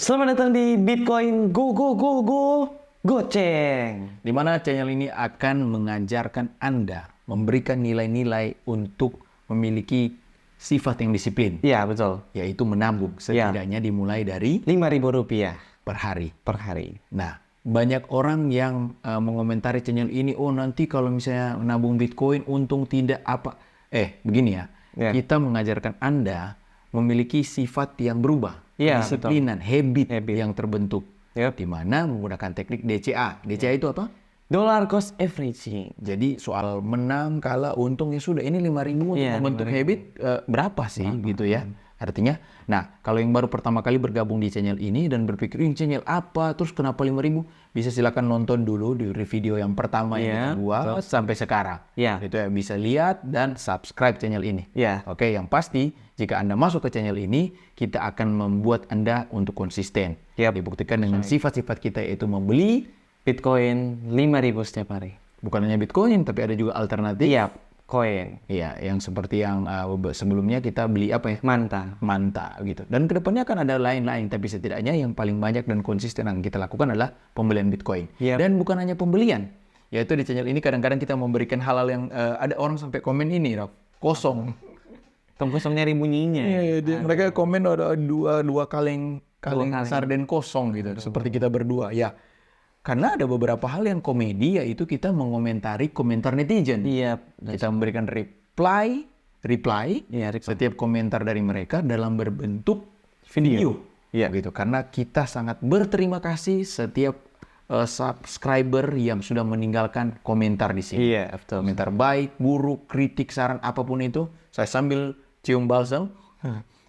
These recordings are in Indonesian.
Selamat datang di Bitcoin Go Go Go Go Goceng. Di mana channel ini akan mengajarkan Anda memberikan nilai-nilai untuk memiliki sifat yang disiplin, Iya, betul. yaitu menabung setidaknya dimulai dari Rp5.000 per hari. per hari. Nah, banyak orang yang mengomentari channel ini, oh nanti kalau misalnya nabung Bitcoin untung tidak apa. Begini ya, Ya. kita mengajarkan Anda memiliki sifat yang berubah. Iya, Disiplinan, habit Habit. yang terbentuk. Yep. Di mana menggunakan teknik DCA. DCA itu apa? Dollar cost averaging. Jadi soal menang, kalah, untung ya sudah. Ini 5.000 untuk Iya, membentuk 5.000. habit berapa sih gitu ya? Artinya, nah kalau yang baru pertama kali bergabung di channel ini dan berpikir ini channel apa, terus kenapa 5.000? Bisa silakan nonton dulu di video yang pertama yang kita buat sampai sekarang. Iya. Itu ya bisa lihat dan subscribe channel ini. Iya. Oke, yang pasti jika Anda masuk ke channel ini, kita akan membuat Anda untuk konsisten. Yap. Dibuktikan dengan sifat-sifat kita, yaitu membeli Bitcoin 5.000 setiap hari. bukan hanya Bitcoin, tapi ada juga alternatif. Iya, koin. Iya, yang seperti yang sebelumnya kita beli apa ya? Manta gitu. Dan kedepannya akan ada lain-lain, tapi setidaknya yang paling banyak dan konsisten yang kita lakukan adalah pembelian Bitcoin. Yap. Dan bukan hanya pembelian, yaitu di channel ini kadang-kadang kita memberikan hal-hal yang ada orang sampai komen ini, kosong. Kosong nyari bunyinya. Iya, mereka komen ada dua kaleng kaleng. sarden kosong gitu, seperti kita berdua. Ya, karena ada beberapa hal yang komedi, yaitu kita mengomentari komentar netizen. Iya. Kita memberikan reply Iya, reply. setiap komentar dari mereka dalam berbentuk video. Iya. Gitu. Karena kita sangat berterima kasih setiap subscriber yang sudah meninggalkan komentar di sini. Iya, betul. Komentar baik, buruk, kritik, saran apapun itu, saya sambil cium balsam,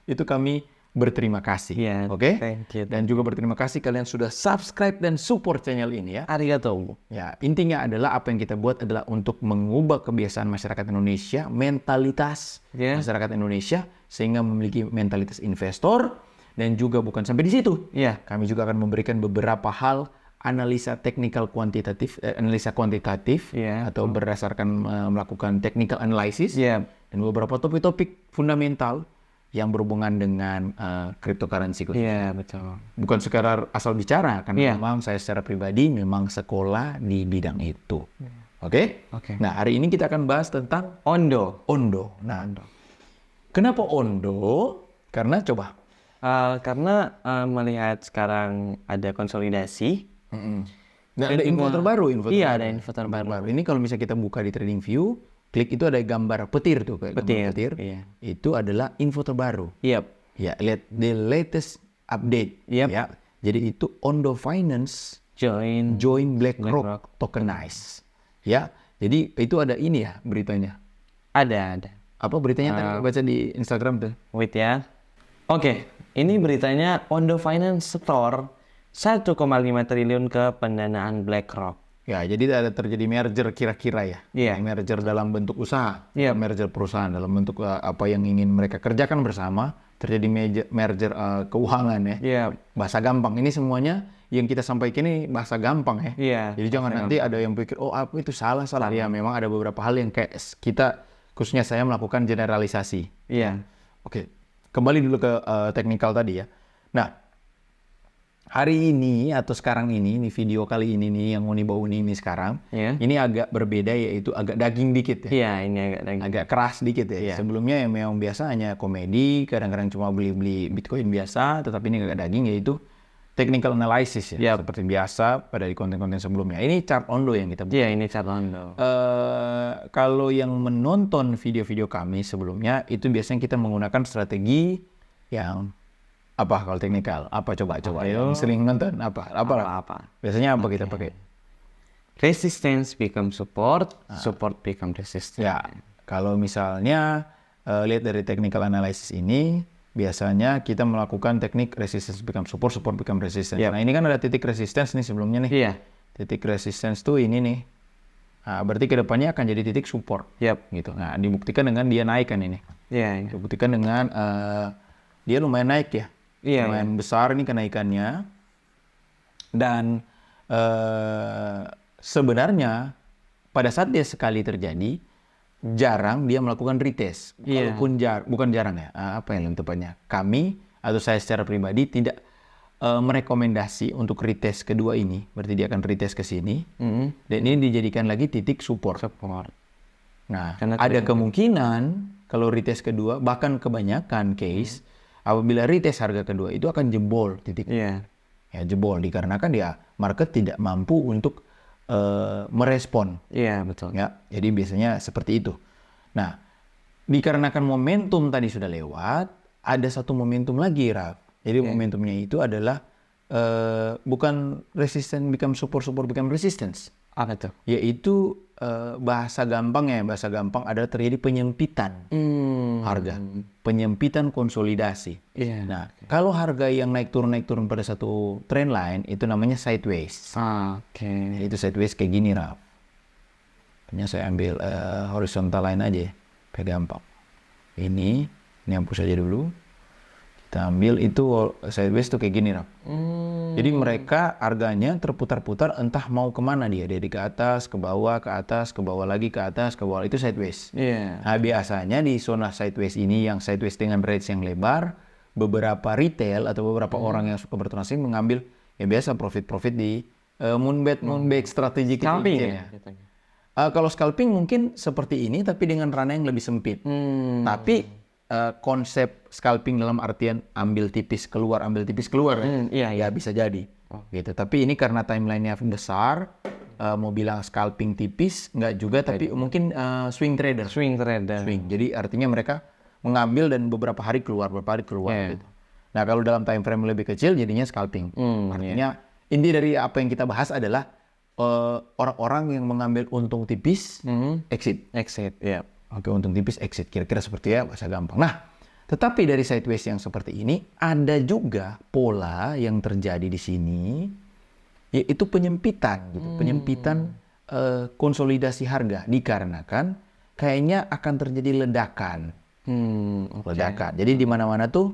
itu kami berterima kasih. Iya, Oke? thank you. Dan juga berterima kasih kalian sudah subscribe dan support channel ini ya. Arigatou. Ya, intinya adalah apa yang kita buat adalah untuk mengubah kebiasaan masyarakat Indonesia, mentalitas Yeah. masyarakat Indonesia, sehingga memiliki mentalitas investor. Dan juga bukan sampai di situ. Iya. Kami juga akan memberikan beberapa hal analisa teknikal kuantitatif, analisa kuantitatif, Yeah. atau berdasarkan melakukan technical analysis, Iya. dan beberapa topik-topik fundamental yang berhubungan dengan cryptocurrency. Iya, betul. Bukan sekedar asal bicara, karena Iya. memang saya secara pribadi memang sekolah di bidang itu. Oke? Oke. Nah, hari ini kita akan bahas tentang Ondo. Ondo. Nah, kenapa Ondo? Karena coba. Karena melihat sekarang ada konsolidasi. Nah, ada info terbaru. Iya, ada info terbaru. Ini kalau misalnya kita buka di TradingView, klik itu ada gambar petir tuh. Kayak gambar Petir, iya. Itu adalah info terbaru. Yep. Ya, lihat the latest update. Yep. Ya. Jadi itu Ondo Finance Join. BlackRock Tokenize. Ya, jadi itu ada ini ya beritanya. Ada. Apa beritanya tadi baca di Instagram tuh? Wait ya. Oke, ini beritanya Ondo Finance Store 1,5 triliun ke pendanaan BlackRock. Ya, jadi ada terjadi merger kira-kira ya. Iya. Merger dalam bentuk usaha. Iya. Merger perusahaan dalam bentuk apa yang ingin mereka kerjakan bersama. Terjadi merger keuangan ya. Iya. Bahasa gampang. Ini semuanya yang kita sampaikan ini bahasa gampang ya. Iya. Jadi jangan nanti ada yang pikir, oh apa itu salah. Ya, memang ada beberapa hal yang kayak kita, khususnya saya melakukan generalisasi. Iya. Oke, kembali dulu ke teknikal tadi ya. Nah, hari ini atau sekarang ini video kali ini nih yang Uni Bauni ini sekarang, Iya. ini agak berbeda, yaitu agak daging dikit ya. Iya, ini agak Agak keras dikit ya. Iya. Sebelumnya yang memang biasa hanya komedi, kadang-kadang cuma beli-beli Bitcoin biasa, tetapi ini agak daging, yaitu technical analysis ya. Yap. Seperti biasa pada di konten-konten sebelumnya. Ini chart Ondo yang kita buat. Iya, ini chart Ondo. Kalau yang menonton video-video kami sebelumnya, itu biasanya kita menggunakan strategi yang apa kalau teknikal? Apa coba Ayo. yang sering nonton apa? Apa? Biasanya apa kita pakai? Resistance become support, support become resistance. Ya, kalau misalnya lihat dari technical analysis ini, biasanya kita melakukan teknik resistance become support, support become resistance. Yap. Nah, ini kan ada titik resistance nih sebelumnya nih. Iya. Titik resistance tuh ini nih. Nah, berarti kedepannya akan jadi titik support. Yap. Gitu. Nah, dibuktikan dengan dia naik kan ini. Iya. Dibuktikan dengan dia lumayan naik ya. Iya, Lumayan besar ini kenaikannya. Dan sebenarnya pada saat dia sekali terjadi, jarang dia melakukan retest. Iya. Kalaupun bukan jarang ya. Apa yang lebih tepatnya? Kami atau saya secara pribadi tidak merekomendasi untuk retest kedua ini, berarti dia akan retest ke sini, dan ini dijadikan lagi titik support. Nah, Karena ada kemungkinan kalau retest kedua, bahkan kebanyakan case, apabila retest harga kedua itu akan jebol titik. Iya. Ya, jebol dikarenakan ya market tidak mampu untuk merespon. Iya, betul. Ya, jadi biasanya seperti itu. Nah, dikarenakan momentum tadi sudah lewat, ada satu momentum lagi, Raf. Jadi momentumnya itu adalah bukan resistance become support, support become resistance. Apa tuh? Yaitu bahasa gampang adalah terjadi penyempitan harga, penyempitan konsolidasi. Iya. Nah, kalau harga yang naik turun pada satu trend line itu namanya sideways. Oke. Itu sideways kayak gini, Raf. Hanya saya ambil horizontal line aja, biar gampang. Ini hapus aja dulu. Kita ambil itu sideways tuh kayak gini, Raf. Jadi mereka harganya terputar-putar entah mau kemana dia. Dari ke atas, ke bawah, ke atas, ke bawah lagi, ke atas, ke bawah. Itu sideways. Iya. Nah, biasanya di zona sideways ini yang sideways dengan range yang lebar, beberapa retail atau beberapa orang yang suka bertransaksi mengambil ya biasa profit-profit di moonback strategi Scalping kecil-kecil ya. Kalau scalping mungkin seperti ini tapi dengan ranah yang lebih sempit. Tapi konsep scalping dalam artian ambil tipis keluar iya. ya bisa jadi gitu. Tapi ini karena timelinenya besar, mau bilang scalping tipis nggak juga, tapi mungkin swing trader. Swing trader. Jadi artinya mereka mengambil dan beberapa hari keluar gitu. Nah, kalau dalam time frame lebih kecil jadinya scalping. Artinya inti dari apa yang kita bahas adalah orang-orang yang mengambil untung tipis exit. Ya. Oke, untung tipis exit, kira-kira seperti ya, bahasa gampang. Nah, tetapi dari sideways yang seperti ini ada juga pola yang terjadi di sini, yaitu penyempitan gitu, penyempitan konsolidasi harga dikarenakan kayaknya akan terjadi ledakan. Ledakan. Jadi di mana-mana tuh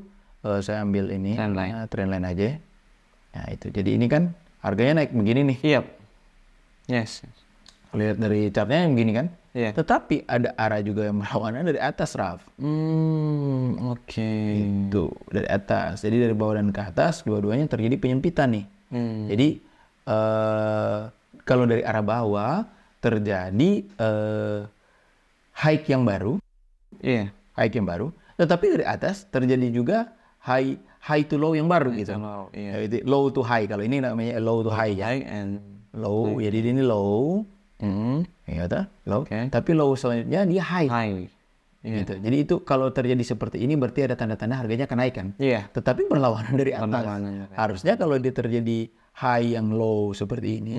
saya ambil ini trendline aja. Nah, itu. Jadi ini kan harganya naik begini nih. Iya. Yes. Lihat dari chartnya yang begini kan. Iya. Tetapi ada arah juga yang melawannya dari atas, Raf. Oke. Itu dari atas. Jadi dari bawah dan ke atas dua-duanya terjadi penyempitan nih. Jadi kalau dari arah bawah terjadi high yang baru. Iya. High yang baru. Tetapi dari atas terjadi juga high to low yang baru gitu. Itu low to high. Kalau ini namanya low to high ya. Low. Jadi ini low. Ya, low. Tapi low selanjutnya dia high. Gitu. Jadi itu kalau terjadi seperti ini berarti ada tanda-tanda harganya akan naik kan. Tetapi berlawanan dari atas. Harusnya kalau dia terjadi high yang low seperti ini,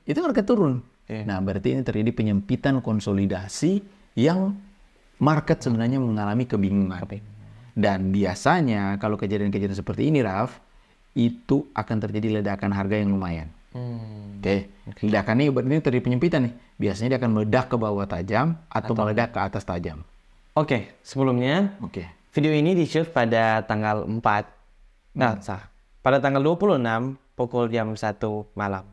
itu harga turun. Nah, berarti ini terjadi penyempitan konsolidasi yang market sebenarnya mengalami kebingungan. Dan biasanya kalau kejadian-kejadian seperti ini, Raf, itu akan terjadi ledakan harga yang lumayan. Ledakannya berarti terjadi penyempitan nih. Biasanya dia akan meledak ke bawah tajam atau meledak ke atas tajam. Sebelumnya video ini di-shoot pada tanggal 4. Pada tanggal 26 pukul jam 1 malam.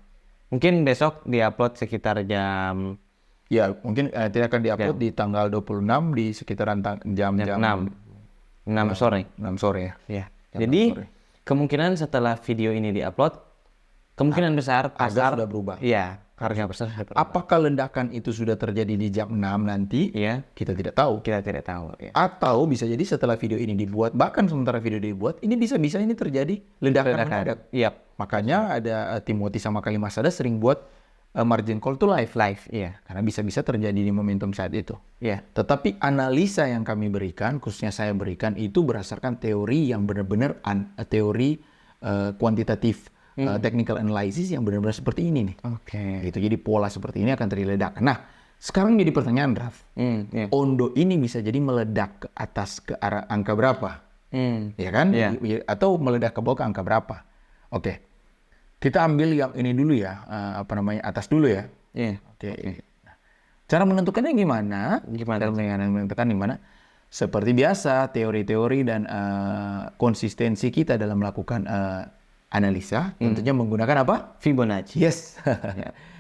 Mungkin besok di-upload sekitar jam... Ya, mungkin tidak akan di-upload di tanggal 26 di sekitaran jam-jam 6 sore. 6 sore ya. Jadi kemungkinan setelah video ini di-upload, kemungkinan besar pasar sudah berubah. Iya, harga besar sudah berubah. Apakah ledakan itu sudah terjadi di jam 6 nanti? Iya. Kita tidak tahu. Ya. Atau bisa jadi setelah video ini dibuat, bahkan sementara video dibuat, ini bisa-bisa ini terjadi ledakan mendadak. Iya. Makanya ada Timothy sama Kalimas Sada sering buat margin call to live. Iya. Karena bisa-bisa terjadi di momentum saat itu. Iya. Tetapi analisa yang kami berikan, khususnya saya berikan, itu berdasarkan teori yang benar-benar teori kuantitatif. Technical analysis yang benar-benar seperti ini nih. Gitu. Jadi pola seperti ini akan terjadi ledakan. Nah, sekarang jadi pertanyaan, Raf. Ondo ini bisa jadi meledak ke atas ke arah angka berapa? Ya kan? Atau meledak ke bawah ke angka berapa? Kita ambil yang ini dulu ya, atas dulu ya. Cara menentukannya gimana? Cara menentukan gimana? Seperti biasa, teori-teori dan konsistensi kita dalam melakukan analisa, tentunya menggunakan apa? Fibonacci. Yes.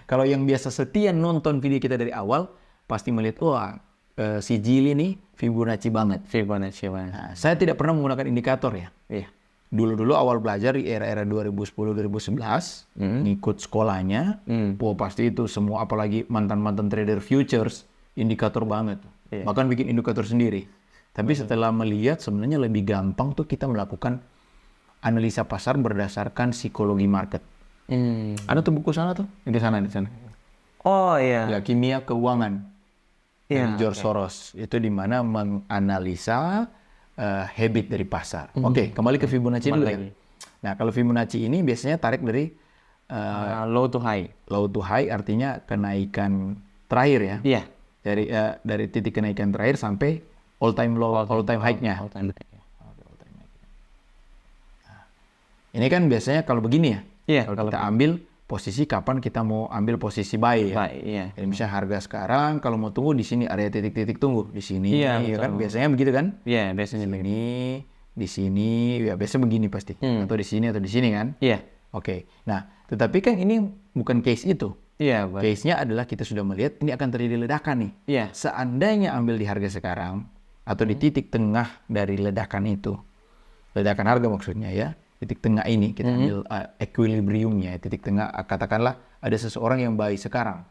Kalau yang biasa setia nonton video kita dari awal, pasti melihat, si Jili nih Fibonacci banget. Fibonacci banget. Nah, saya tidak pernah menggunakan indikator ya. dulu awal belajar di era-era 2010-2011, ngikut sekolahnya, wah pasti itu semua, apalagi mantan-mantan trader futures, indikator banget. Bahkan bikin indikator sendiri. Tapi setelah melihat sebenarnya lebih gampang tuh kita melakukan analisa pasar berdasarkan psikologi market. Ada tuh buku sana tuh, di sana. Oh iya. Ya, Kimia Keuangan dari George Soros. Itu di mana menganalisa habit dari pasar. Oke, kembali ke Fibonacci dulu ya. Nah, kalau Fibonacci ini biasanya tarik dari low to high. Low to high artinya kenaikan terakhir ya. Iya. Dari titik kenaikan terakhir sampai all time low, all time high-nya. Ini kan biasanya kalau begini ya. Iya. Kalau kita ambil posisi kapan kita mau ambil posisi buy ya. Iya. Jadi misalnya harga sekarang kalau mau tunggu di sini area titik-titik tunggu di sini. Iya, ya kan biasanya begitu kan? Iya, biasanya Ini di sini ya biasa begini pasti. Atau di sini kan? Iya. Oke. Nah, tetapi kan ini bukan case itu. Iya, Case-nya adalah kita sudah melihat ini akan terjadi ledakan nih. Iya. Seandainya ambil di harga sekarang atau di titik tengah dari ledakan itu. Ledakan harga maksudnya ya. Titik tengah ini kita ambil equilibriumnya, titik tengah, katakanlah ada seseorang yang buy sekarang.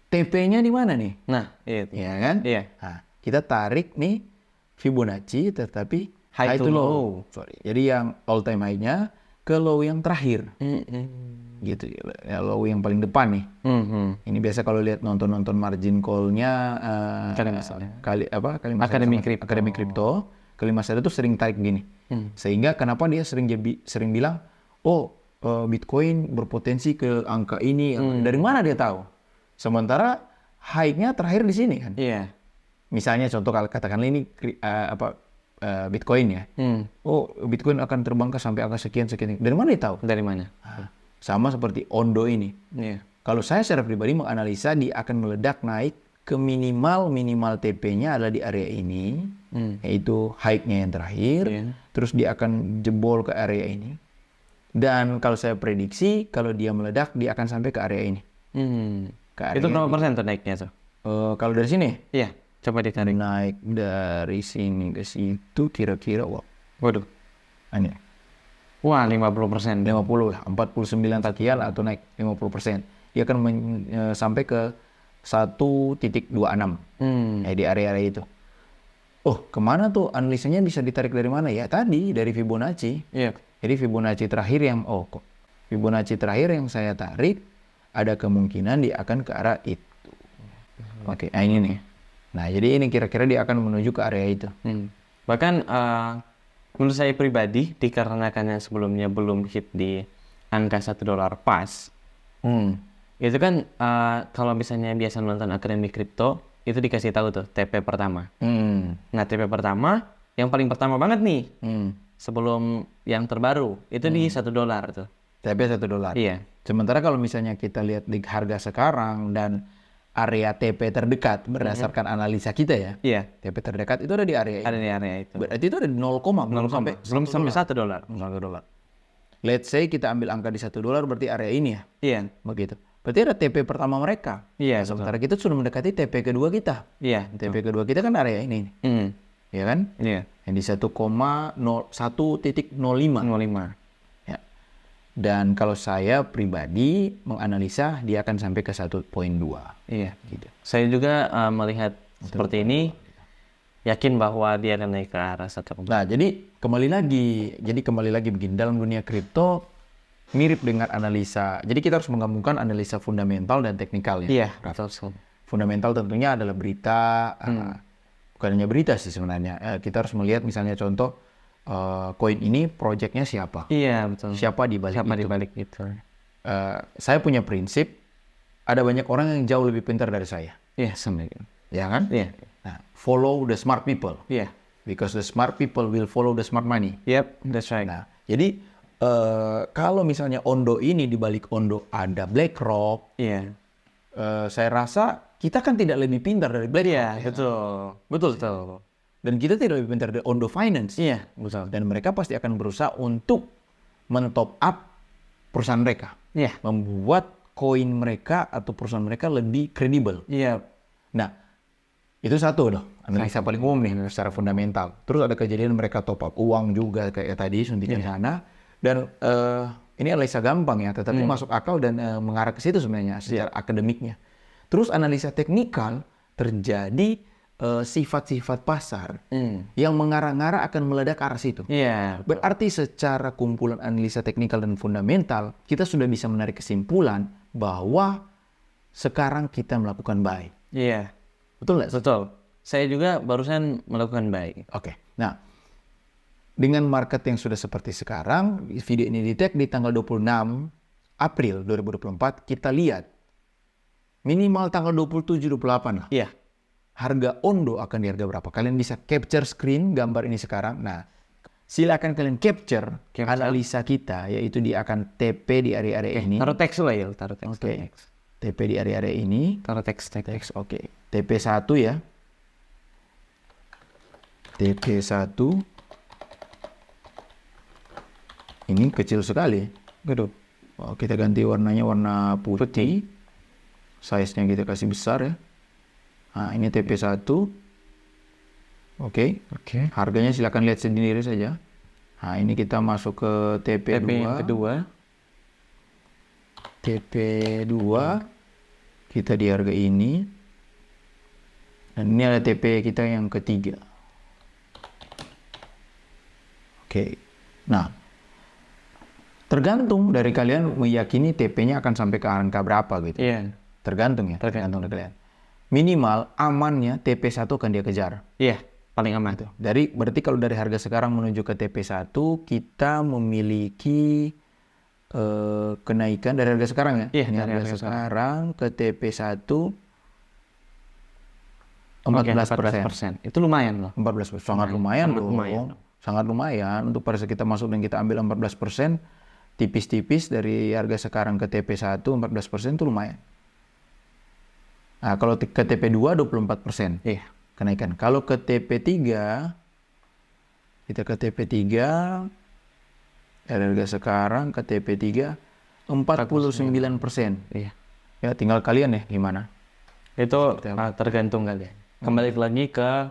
TP-nya di mana nih? Nah, itu. Ya kan? Iya. Nah, kita tarik nih Fibonacci tetapi high to low. Jadi yang all time high-nya ke low yang terakhir. Gitu ya, low yang paling depan nih. Ini biasa kalau lihat nonton margin call-nya Akademi Kripto, Kalimas itu sering tarik gini. Sehingga kenapa dia sering bilang, Bitcoin berpotensi ke angka ini. Dari mana dia tahu? Sementara high-nya terakhir di sini kan. Iya. Misalnya contoh katakanlah ini Bitcoin ya. Bitcoin akan terbang sampai angka sekian. Dari mana dia tahu? Dari mana? Sama seperti Ondo ini. Iya. Kalau saya secara pribadi menganalisa dia akan meledak naik ke minimal TP-nya adalah di area ini, yaitu high-nya yang terakhir. Terus dia akan jebol ke area ini. Dan kalau saya prediksi kalau dia meledak dia akan sampai ke area ini. Itu berapa persen tuh naiknya tuh? Kalau dari sini? Iya. Coba ditarik. Naik dari sini ke situ kira-kira Waduh. Ini. Wah, 50%. 49 sekian atau naik 50%. Dia akan sampai ke 1.26 di area-area itu. Kemana tuh analisanya bisa ditarik dari mana ya? Tadi dari Fibonacci. Iya. Jadi Fibonacci terakhir yang saya tarik ada kemungkinan dia akan ke arah itu. Oke, nah ini nih. Nah, jadi ini kira-kira dia akan menuju ke area itu. Bahkan menurut saya pribadi, dikarenakan yang sebelumnya belum hit di angka $1 pas, itu kan kalau misalnya biasa nonton Akademi Kripto, itu dikasih tahu tuh TP pertama. Nah, TP pertama, yang paling pertama banget nih, sebelum yang terbaru, itu di $1 tuh. TP $1. Iya. Sementara kalau misalnya kita lihat di harga sekarang dan area TP terdekat berdasarkan analisa kita ya. Iya. TP terdekat itu ada di area ini. Ada di area itu. Berarti itu ada di 0, belum sampai $1. Let's say kita ambil angka di $1 berarti area ini ya. Iya. Begitu. Berarti ada TP pertama mereka. Iya. Sementara kita sudah mendekati TP kedua kita. Iya. TP kedua kita kan area ini. Ya kan? Iya. Yang di 1,05. Ya. Dan kalau saya pribadi menganalisa dia akan sampai ke 1.2. Iya. Gitu. Saya juga melihat seperti ini, yakin bahwa dia akan naik ke arah 1. Nah, jadi kembali lagi begini, dalam dunia kripto mirip dengan analisa. Jadi kita harus menggabungkan analisa fundamental dan teknikal ya. Iya, betul. Fundamental tentunya adalah berita, bukan hanya berita sih sebenarnya. Kita harus melihat misalnya contoh koin ini proyeknya siapa? Iya, betul. Siapa di balik itu? Saya punya prinsip, ada banyak orang yang jauh lebih pintar dari saya. Iya, sama gitu. Ya kan? Iya. Nah, follow the smart people. Iya. Because the smart people will follow the smart money. Yep, that's right. Nah, jadi kalau misalnya Ondo ini, di balik Ondo ada BlackRock. Iya. Saya rasa kita kan tidak lebih pintar dari BlackRock. Iya, betul. Dan kita tidak lebih pintar dari Ondo Finance. Iya, betul. Dan mereka pasti akan berusaha untuk men-top up perusahaan mereka. Iya. Membuat koin mereka atau perusahaan mereka lebih kredibel. Iya. Nah, Itu satu loh, analisa paling umum nih secara fundamental. Terus ada kejadian mereka top up uang juga kayak tadi suntikan sana. Dan ini analisa gampang ya, tetapi masuk akal dan mengarah ke situ sebenarnya secara akademiknya. Terus analisa teknikal terjadi sifat-sifat pasar yang mengarah-ngarah akan meledak ke arah situ. Berarti secara kumpulan analisa teknikal dan fundamental, kita sudah bisa menarik kesimpulan bahwa sekarang kita melakukan buy. Betul nggak? Betul. Saya juga barusan melakukan buy. Oke. Nah, dengan market yang sudah seperti sekarang, video ini di-tag di tanggal 26 April 2024, kita lihat minimal tanggal 27-28 lah. Harga Ondo akan di harga berapa? Kalian bisa capture screen gambar ini sekarang. Nah, silakan kalian capture analisa kita, yaitu dia akan TP di area-area ini. Taruh teks lah ya, taruh teks. TP di area-area ini. Taruh teks. Oke. TP1 ya. TP1. Ini kecil sekali. Kita ganti warnanya warna putih. Size-nya kita kasih besar ya. Nah, ini TP1. Oke. Harganya silakan lihat sendiri saja. Nah, ini kita masuk ke TP2. TP2. Kita di harga ini. Dan ini ada TP kita yang ketiga. Oke. Nah, tergantung dari kalian meyakini TP-nya akan sampai ke angka berapa gitu. Tergantung ya. Tergantung dari kalian. Minimal amannya TP1 akan dia kejar. Paling aman tuh. Berarti kalau dari harga sekarang menuju ke TP1 kita memiliki kenaikan dari harga sekarang ya. Ini harga sekarang ke TP1 14%. Itu lumayan loh. 14%. Sangat lumayan loh. Sangat lumayan untuk pada saat kita masuk dan kita ambil 14%, tipis-tipis dari harga sekarang ke TP1 14% itu lumayan. Nah, kalau ke TP2 24% kenaikan. Kalau ke TP3 kita ke TP3 dari harga sekarang ke TP3 49%. Ya, tinggal kalian ya gimana. Itu tergantung kalian. Kembali lagi ke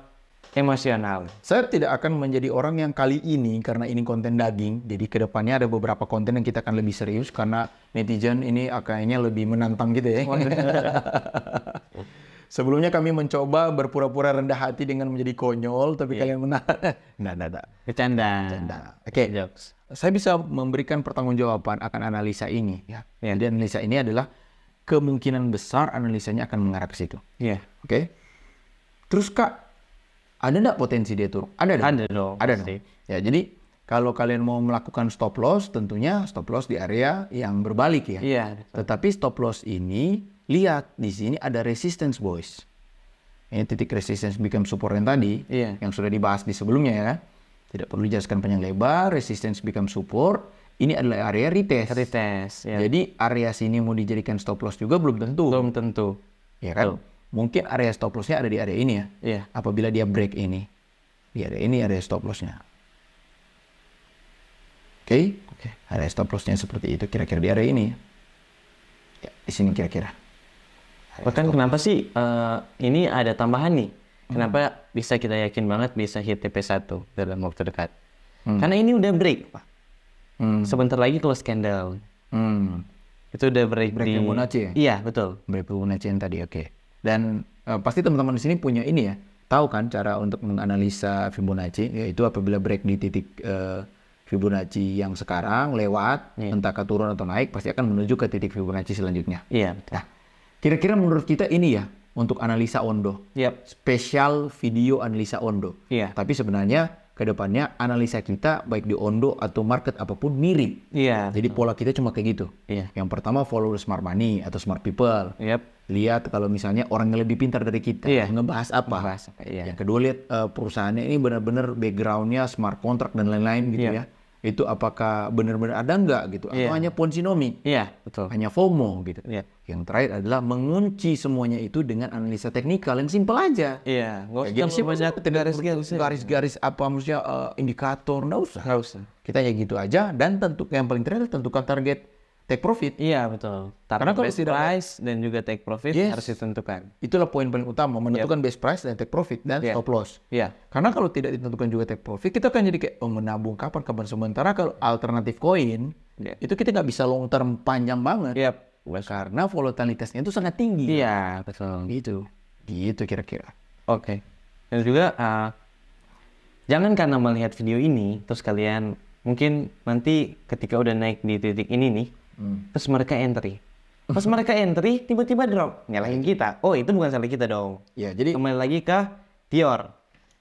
emosional. Saya tidak akan menjadi orang yang kali ini, karena ini konten daging, jadi kedepannya ada beberapa konten yang kita akan lebih serius, karena netizen ini kayaknya lebih menantang gitu ya. Sebelumnya kami mencoba berpura-pura rendah hati dengan menjadi konyol, tapi kalian menahan. Nah. Bercanda. Oke. Saya bisa memberikan pertanggungjawaban akan analisa ini. Jadi analisa ini adalah kemungkinan besar analisanya akan mengarah ke situ. Oke. Terus Kak, ada nggak potensi dia turun? Ada dong. Ya, jadi kalau kalian mau melakukan stop loss, tentunya stop loss di area yang berbalik ya. Tetapi stop loss ini, lihat di sini ada resistance boys. Ini titik resistance become support yang tadi, yang sudah dibahas di sebelumnya ya. Tidak perlu dijelaskan panjang lebar. Resistance become support. Ini adalah area retest. Jadi area sini mau dijadikan stop loss juga belum tentu. Ya kan? Mungkin area stop loss-nya ada di area ini ya. Apabila dia break ini. Di area ini area stop loss-nya. Oke. Area stop loss-nya seperti itu kira-kira di area ini. Ya, di sini kira-kira. Bahkan kenapa sih ini ada tambahan nih? Kenapa bisa kita yakin banget bisa hit TP1 dalam waktu dekat? Karena ini udah break, Pak. Sebentar lagi close candle. Itu udah break di Fibonacci ya? Iya, betul. Break Fibonacci yang tadi, oke. Dan pasti teman-teman di sini punya ini ya, tahu kan cara untuk menganalisa Fibonacci, yaitu apabila break di titik Fibonacci yang sekarang lewat, entah ke turun atau naik, pasti akan menuju ke titik Fibonacci selanjutnya. Nah, kira-kira menurut kita ini ya untuk analisa Ondo, spesial video analisa Ondo. Tapi sebenarnya ke depannya analisa kita baik di Ondo atau market apapun mirip. Jadi pola kita cuma kayak gitu. Yang pertama follow smart money atau smart people. Lihat kalau misalnya orang yang lebih pintar dari kita ngebahas apa. Yang kedua lihat perusahaannya ini benar-benar backgroundnya smart contract dan lain-lain gitu ya. Itu apakah benar-benar ada nggak gitu atau hanya Ponzi-nomi. Betul. Hanya FOMO gitu. Yang terakhir adalah mengunci semuanya itu dengan analisa teknikal yang simpel aja. Nggak usah banyak garis-garis apa maksudnya indikator, nggak usah. Kita ya gitu aja, dan yang paling terakhir tentukan target take profit. Iya, betul. Karena kalau best tidak price dan juga take profit Yes. harus ditentukan. Itulah poin paling utama, menentukan best price dan take profit dan stop loss. Iya. Karena kalau tidak ditentukan juga take profit, kita kan jadi kayak menabung kapan. Sementara kalau alternatif koin, itu kita nggak bisa long term panjang banget. Iya. Karena volatilitasnya itu sangat tinggi. Iya, betul. Gitu kira-kira. Oke. Dan juga jangan karena melihat video ini terus kalian mungkin nanti ketika udah naik di titik ini nih, terus mereka entry. Pas mereka entry tiba-tiba drop, nyalahin kita. Oh, itu bukan salah kita dong. Ya, jadi Kembali lagi ke Dior.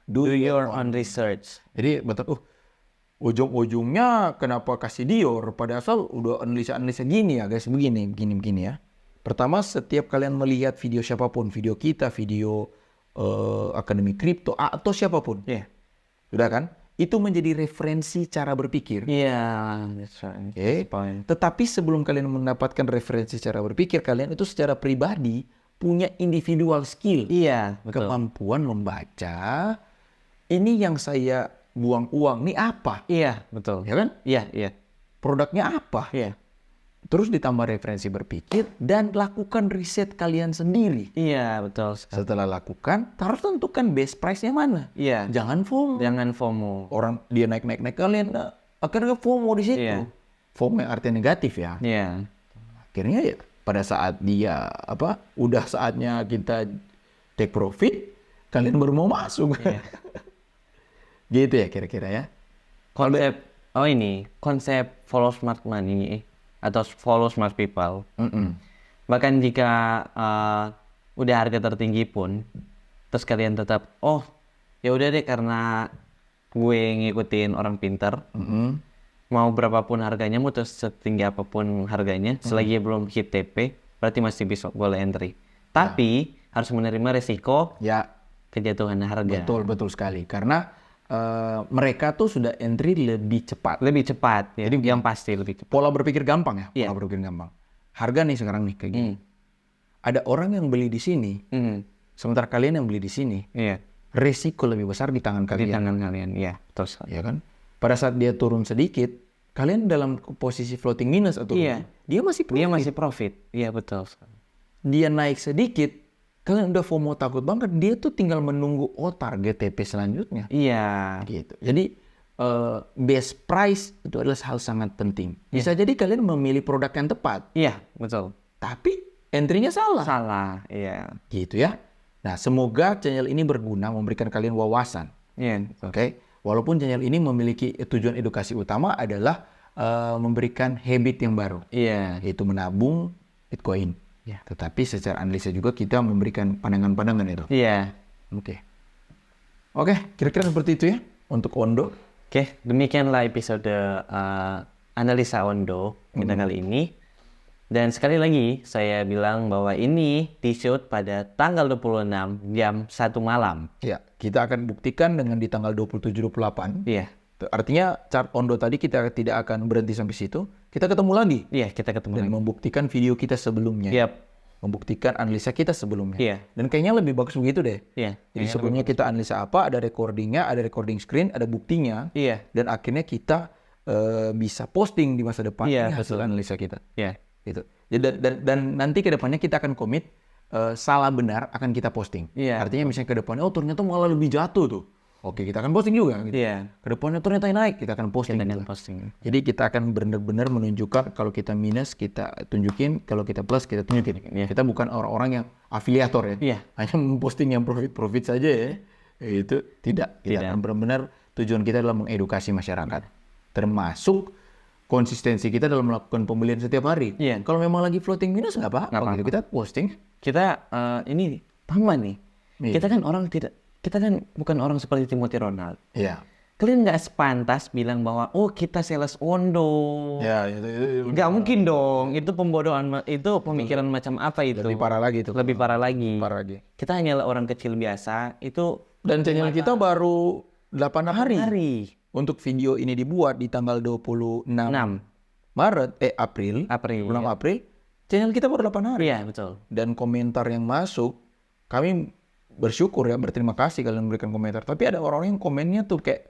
Do your own research. Jadi betul, ujung-ujungnya kenapa kasih Dior? Padahal udah analisa gini ya guys, begini ya. Pertama, setiap kalian melihat video siapapun, video kita, video Akademi Kripto atau siapapun, sudah kan? Itu menjadi referensi cara berpikir. Iya, that's right. Oke. Tetapi sebelum kalian mendapatkan referensi cara berpikir, kalian itu secara pribadi punya individual skill. Iya, betul. Kemampuan membaca. Ini yang saya buang uang, ini apa? Iya, betul. Ya kan? Iya. Produknya apa? Iya. Terus ditambah referensi berpikir dan lakukan riset kalian sendiri. Iya, betul. Setelah lakukan, harus tentukan best price-nya mana. Iya. Jangan FOMO. Orang dia naik kalian akhirnya FOMO di situ. Iya. FOMO yang artinya negatif ya. Iya. Akhirnya ya pada saat dia udah saatnya kita take profit, kalian baru mau masuk. Iya. Gitu ya kira-kira ya. Konsep follow smart money atau follow smart people. Bahkan jika udah harga tertinggi pun, terus kalian tetap, ya udah deh karena gue ngikutin orang pintar, mau berapapun harganya, mau terus setinggi apapun harganya, selagi belum hit TP, berarti masih bisa boleh entry. Tapi harus menerima resiko kejatuhan harga. Betul sekali. Karena mereka tuh sudah entry lebih cepat. Ya. Jadi yang pasti lebih cepat. Pola berpikir gampang ya. Pola berpikir gampang. Harga nih sekarang nih kayak gini. Ada orang yang beli di sini, sementara kalian yang beli di sini. Iya. Resiko lebih besar di tangan kalian. Di tangan kalian, ya. Betul sekali. Ya kan? Pada saat dia turun sedikit, kalian dalam posisi floating minus atau dia masih profit. Iya, betul. Dia naik sedikit, kalian udah FOMO takut banget, dia tuh tinggal menunggu target TP selanjutnya. Iya. Gitu. Jadi best price itu adalah hal sangat penting. Bisa jadi kalian memilih produk yang tepat. Iya, betul. Tapi entry-nya salah. Iya. Gitu ya. Nah, semoga channel ini berguna memberikan kalian wawasan. Iya. Oke. Walaupun channel ini memiliki tujuan edukasi utama adalah memberikan habit yang baru. Iya. Yaitu menabung Bitcoin. Ya. Tetapi secara analisa juga kita memberikan pandangan-pandangan itu. Iya. Oke, kira-kira seperti itu ya untuk Ondo. Oke, demikianlah episode analisa Ondo kita kali ini. Dan sekali lagi saya bilang bahwa ini di-shoot pada tanggal 26 jam 1 malam. Ya, kita akan buktikan dengan di tanggal 27-28. Iya. Artinya chart Ondo tadi kita tidak akan berhenti sampai situ. Kita ketemu lagi. Iya, kita ketemu dan lagi. membuktikan video kita sebelumnya. Membuktikan analisa kita sebelumnya. Iya. Dan kayaknya lebih bagus begitu deh. Iya. Jadi sebelumnya kita analisa apa, ada recordingnya, ada recording screen, ada buktinya. Iya. Dan akhirnya kita bisa posting di masa depan. Iya, ini hasil analisa kita. Iya. Gitu. Dan nanti ke depannya kita akan komit salah benar akan kita posting. Iya. Artinya misalnya ke depannya ternyata malah lebih jatuh tuh. Oke, kita akan posting juga. Gitu. Iya. Kedepannya ternyata naik, kita akan posting. Jadi kita akan benar-benar menunjukkan kalau kita minus, kita tunjukin. Kalau kita plus, kita tunjukin. Iya. Kita bukan orang-orang yang afiliator ya. Iya. Hanya memposting yang profit saja ya. Itu tidak. Kita akan benar-benar tujuan kita adalah mengedukasi masyarakat. Termasuk konsistensi kita dalam melakukan pembelian setiap hari. Iya. Kalau memang lagi floating minus nggak apa-apa. Gitu. Kita posting. Kita ini taman nih. Iya. Kita kan bukan orang seperti Timothy Ronald. Iya. Kalian nggak sepantas bilang bahwa kita sales Ondo. Ya, nggak mungkin dong. Itu pembodohan, itu pemikiran macam apa itu? Lebih parah lagi itu. Lebih parah lagi. Kita hanyalah orang kecil biasa. Dan channel kita baru 8 hari. Untuk video ini dibuat di tanggal 26 April. 26 April. Channel kita baru 8 hari. Iya, betul. Dan komentar yang masuk, kami bersyukur ya, berterima kasih kalian memberikan komentar. Tapi ada orang yang komennya tuh kayak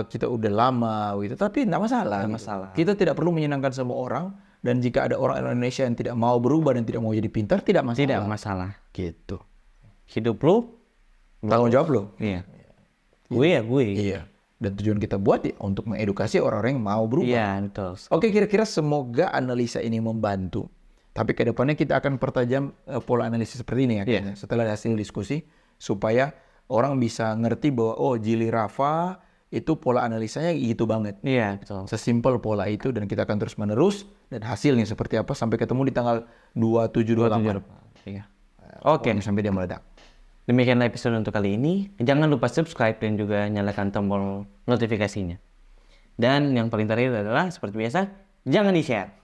kita udah lama gitu. Tapi nggak masalah. Nggak masalah. Kita tidak perlu menyenangkan semua orang. Dan jika ada orang Indonesia yang tidak mau berubah dan tidak mau jadi pintar, tidak masalah. Tidak masalah. Gitu. Hidup lu, Tanggung jawab lo. iya. Gue ya gue. Iya. Dan tujuan kita buat ya untuk mengedukasi orang-orang yang mau berubah. Iya, betul. Oke, kira-kira semoga analisa ini membantu. Tapi ke depannya kita akan pertajam pola analisis seperti ini ya. Iya. Setelah hasil diskusi, supaya orang bisa ngerti bahwa oh Jili Rafa itu pola analisanya gitu banget. Iya, betul. Sesimpel pola itu dan kita akan terus menerus dan hasilnya seperti apa sampai ketemu di tanggal 27 28. Iya. Oke. Sampai dia meledak. Demikianlah episode untuk kali ini. Jangan lupa subscribe dan juga nyalakan tombol notifikasinya. Dan yang paling terakhir adalah seperti biasa, jangan di-share.